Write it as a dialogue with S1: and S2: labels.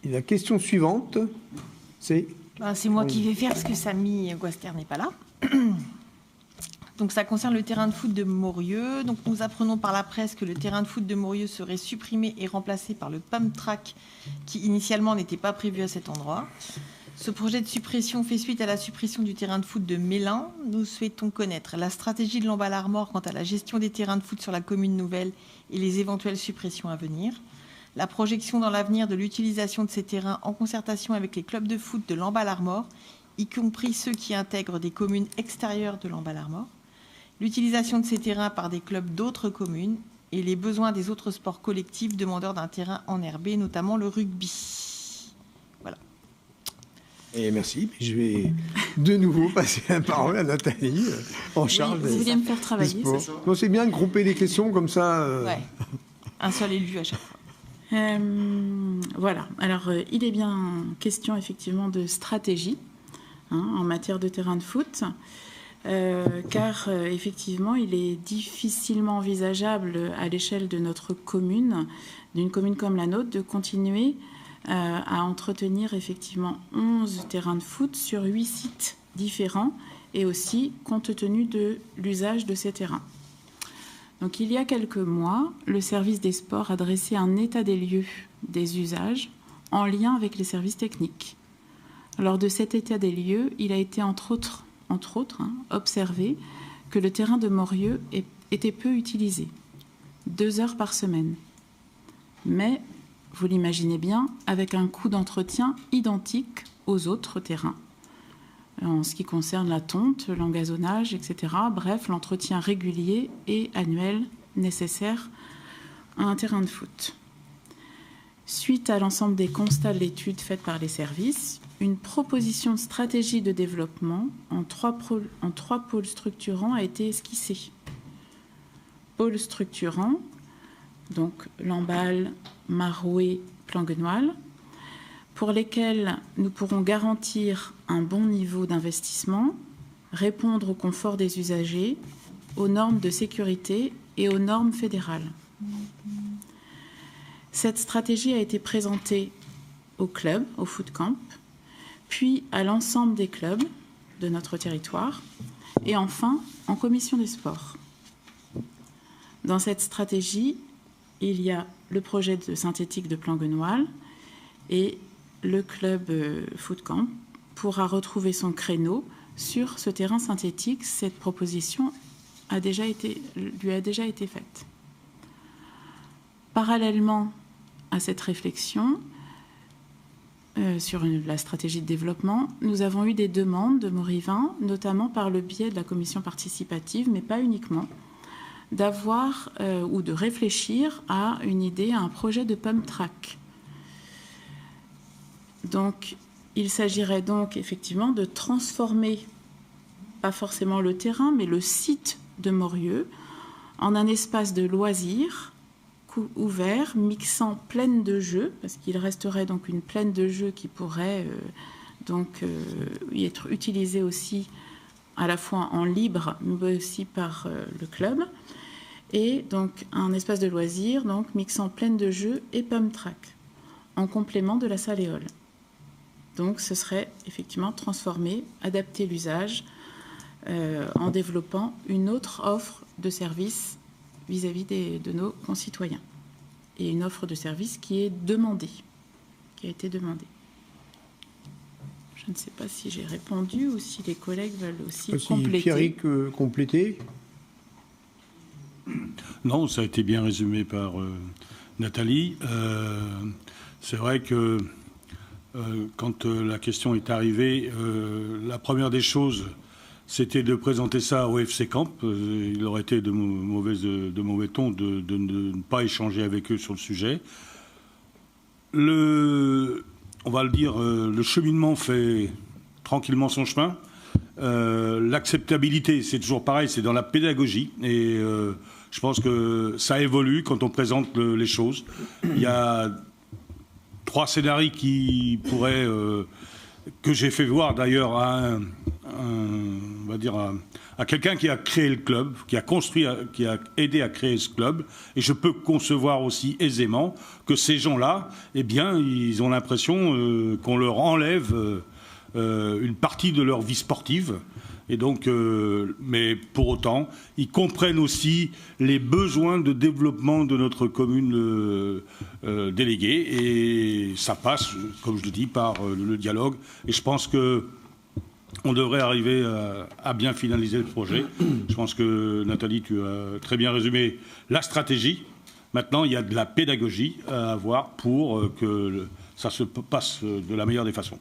S1: Et la question suivante, c'est...
S2: C'est moi qui vais faire parce que Samy Guaster n'est pas là. Donc ça concerne le terrain de foot de Morieux. Donc nous apprenons par la presse que le terrain de foot de Morieux serait supprimé et remplacé par le pump track qui initialement n'était pas prévu à cet endroit. Ce projet de suppression fait suite à la suppression du terrain de foot de Mélin. Nous souhaitons connaître la stratégie de l'Embal Armor quant à la gestion des terrains de foot sur la commune nouvelle et les éventuelles suppressions à venir. La projection dans l'avenir de l'utilisation de ces terrains en concertation avec les clubs de foot de l'Embal Armor, y compris ceux qui intègrent des communes extérieures de l'Embal Armor. L'utilisation de ces terrains par des clubs d'autres communes et les besoins des autres sports collectifs demandeurs d'un terrain enherbé, notamment le rugby. Voilà.
S1: Et merci. Je vais de nouveau passer la parole à Nathalie, en charge
S3: vous vouliez me faire travailler,
S1: c'est ça. Non, c'est bien de grouper les questions comme ça.
S2: Ouais. Un seul élu à chaque fois.
S3: Voilà. Alors, il est bien question effectivement de stratégie en matière de terrain de foot. Car effectivement, il est difficilement envisageable à l'échelle de notre commune, d'une commune comme la nôtre, de continuer à entretenir effectivement 11 terrains de foot sur 8 sites différents et aussi compte tenu de l'usage de ces terrains. Donc il y a quelques mois, le service des sports a dressé un état des lieux des usages en lien avec les services techniques. Lors de cet état des lieux, il a été entre autres, observé que le terrain de Morieux était peu utilisé, 2 heures par semaine. Mais, vous l'imaginez bien, avec un coût d'entretien identique aux autres terrains. En ce qui concerne la tonte, l'engazonnage, etc. Bref, l'entretien régulier et annuel nécessaire à un terrain de foot. Suite à l'ensemble des constats de l'étude faite par les services, une proposition de stratégie de développement en trois pôles structurants a été esquissée. Pôle structurant, donc Lamballe, Marouet, Planguenoil, pour lesquels nous pourrons garantir un bon niveau d'investissement, répondre au confort des usagers, aux normes de sécurité et aux normes fédérales. Cette stratégie a été présentée au club, au foot camp, puis à l'ensemble des clubs de notre territoire, et enfin en commission des sports. Dans cette stratégie, il y a le projet de synthétique de Planguenoil et le club foot camp pourra retrouver son créneau sur ce terrain synthétique. Cette proposition lui a déjà été faite. Parallèlement à cette réflexion sur la stratégie de développement, nous avons eu des demandes de Morivin, notamment par le biais de la commission participative, mais pas uniquement, d'avoir ou de réfléchir à une idée, à un projet de pump track. Donc, il s'agirait donc effectivement de transformer, pas forcément le terrain, mais le site de Morieux en un espace de loisirs ouvert, mixant plaine de jeux, parce qu'il resterait donc une plaine de jeux qui pourrait y être utilisée aussi à la fois en libre, mais aussi par le club, et donc un espace de loisirs, donc mixant plaine de jeux et pump track, en complément de la salle éole. Donc ce serait effectivement transformer, adapter l'usage en développant une autre offre de service vis-à-vis de nos concitoyens. Et une offre de service qui est demandée, qui a été demandée. Je ne sais pas si j'ai répondu ou si les collègues veulent aussi compléter.
S1: Pierrick, compléter.
S4: Non, ça a été bien résumé par Nathalie. C'est vrai que quand la question est arrivée, la première des choses, c'était de présenter ça au FC Camp. Il aurait été de mauvais ton de ne pas échanger avec eux sur le sujet. On va le dire, le cheminement fait tranquillement son chemin. L'acceptabilité, c'est toujours pareil, c'est dans la pédagogie. Et je pense que ça évolue quand on présente les choses. Il y a 3 scénarios qui pourraient... que j'ai fait voir d'ailleurs à va dire, à quelqu'un qui a créé le club, qui a construit, qui a aidé à créer ce club. Et je peux concevoir aussi aisément que ces gens-là, eh bien, ils ont l'impression qu'on leur enlève une partie de leur vie sportive. Et donc, mais pour autant, ils comprennent aussi les besoins de développement de notre commune déléguée. Et ça passe, comme je le dis, par le dialogue. Et je pense que on devrait arriver à bien finaliser le projet. Je pense que, Nathalie, tu as très bien résumé la stratégie. Maintenant, il y a de la pédagogie à avoir pour que ça se passe de la meilleure des façons.